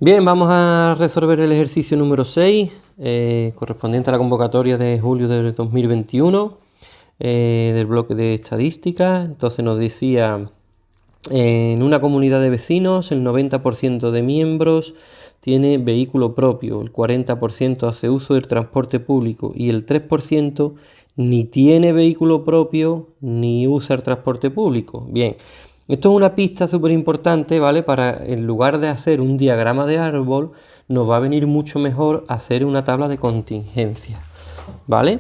Bien, vamos a resolver el ejercicio número 6, correspondiente a la convocatoria de julio de 2021, del bloque de estadística. Entonces nos decía, en una comunidad de vecinos el 90% de miembros tiene vehículo propio, el 40% hace uso del transporte público y el 3% ni tiene vehículo propio ni usa el transporte público. Bien. Esto es una pista súper importante, ¿vale? Para, en lugar de hacer un diagrama de árbol, nos va a venir mucho mejor hacer una tabla de contingencia, ¿vale?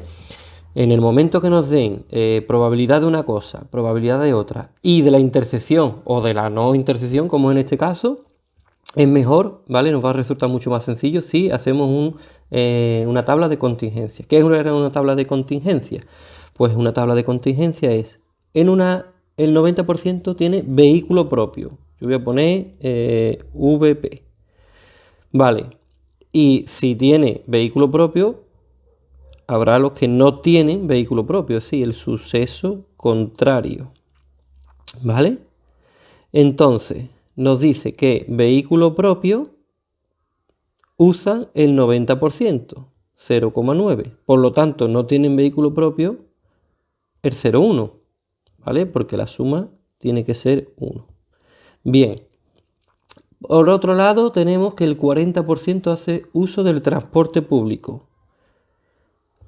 En el momento que nos den probabilidad de una cosa, probabilidad de otra, y de la intersección o de la no intersección, como en este caso, es mejor, ¿vale? Nos va a resultar mucho más sencillo si hacemos una tabla de contingencia. ¿Qué es una tabla de contingencia? Pues una tabla de contingencia es, el 90% tiene vehículo propio. Yo voy a poner VP. Vale. Y si tiene vehículo propio, habrá los que no tienen vehículo propio, es decir, el suceso contrario. ¿Vale? Entonces, nos dice que vehículo propio usan el 90%, 0,9. Por lo tanto, no tienen vehículo propio el 0,1. ¿Vale? Porque la suma tiene que ser 1. Bien. Por otro lado, tenemos que el 40% hace uso del transporte público.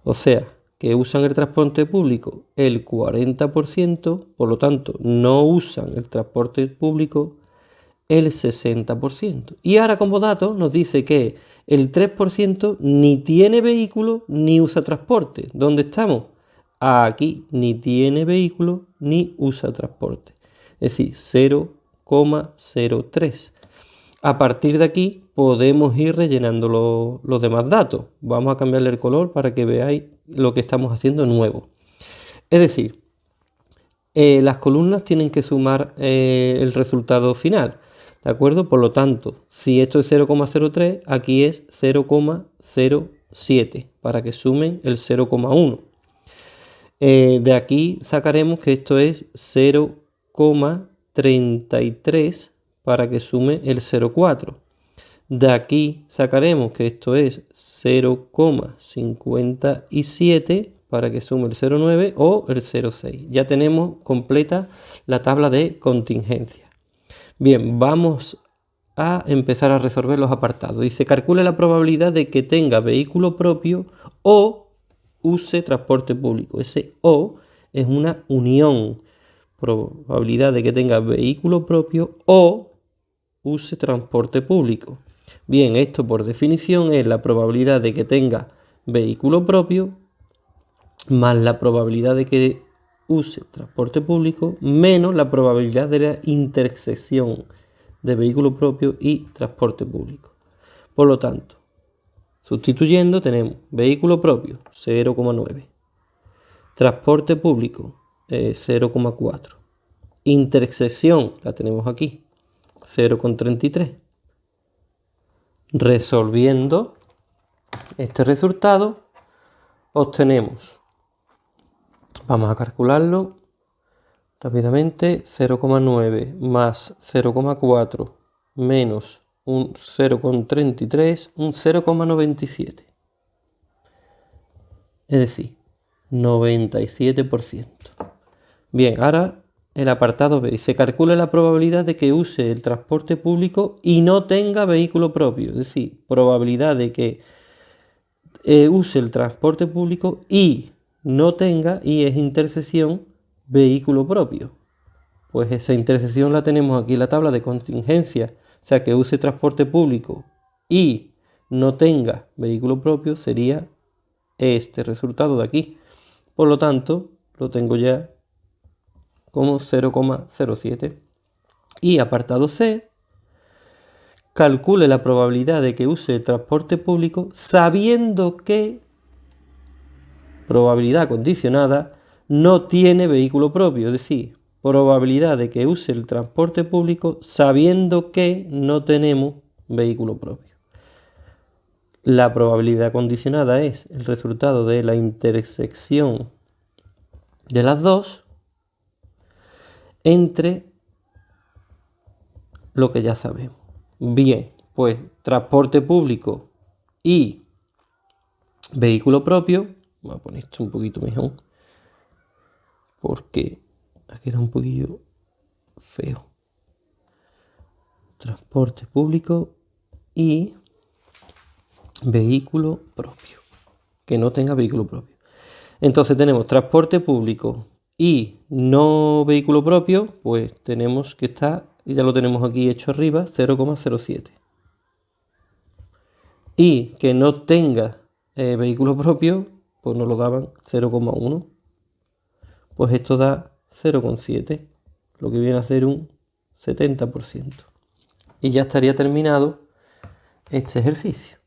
O sea, que usan el transporte público el 40%, por lo tanto, no usan el transporte público el 60%. Y ahora como dato nos dice que el 3% ni tiene vehículo ni usa transporte. ¿Dónde estamos? Aquí, ni tiene vehículo ni usa transporte. Es decir, 0,03. A partir de aquí podemos ir rellenando los demás datos. Vamos a cambiarle el color para que veáis lo que estamos haciendo nuevo. Es decir, las columnas tienen que sumar el resultado final. ¿De acuerdo? Por lo tanto, si esto es 0,03, aquí es 0,07 para que sumen el 0,1. De aquí sacaremos que esto es 0,33 para que sume el 0,4. De aquí sacaremos que esto es 0,57 para que sume el 0,9 o el 0,6. Ya tenemos completa la tabla de contingencia. Bien, vamos a empezar a resolver los apartados. Dice, calcule la probabilidad de que tenga vehículo propio o use transporte público. Ese o es una unión. Probabilidad de que tenga vehículo propio o use transporte público. Bien, esto por definición es la probabilidad de que tenga vehículo propio más la probabilidad de que use transporte público menos la probabilidad de la intersección de vehículo propio y transporte público. Por lo tanto, sustituyendo tenemos vehículo propio 0,9, transporte público 0,4, intersección la tenemos aquí 0,33. Resolviendo este resultado obtenemos, vamos a calcularlo rápidamente, 0,9 más 0,4 menos un 0,33, un 0,97. Es decir, 97%. Bien, ahora el apartado B. Se calcula la probabilidad de que use el transporte público y no tenga vehículo propio. Es decir, probabilidad de que use el transporte público y no tenga, y es intersección, vehículo propio. Pues esa intersección la tenemos aquí en la tabla de contingencia. O sea, que use transporte público y no tenga vehículo propio sería este resultado de aquí. Por lo tanto, lo tengo ya como 0,07. Y apartado C, calcule la probabilidad de que use el transporte público sabiendo que, probabilidad condicionada, no tiene vehículo propio. Es decir, probabilidad de que use el transporte público sabiendo que no tenemos vehículo propio. La probabilidad condicionada es el resultado de la intersección de las dos entre lo que ya sabemos. Bien, pues transporte público y vehículo propio. Voy a poner esto un poquito mejor porque ha quedado un poquillo feo. Transporte público y vehículo propio, que no tenga vehículo propio. Entonces tenemos transporte público y no vehículo propio, pues tenemos que estar, y ya lo tenemos aquí hecho arriba, 0,07. Y que no tenga vehículo propio, pues nos lo daban 0,1. Pues esto da 0,7, lo que viene a ser un 70%. Y ya estaría terminado este ejercicio.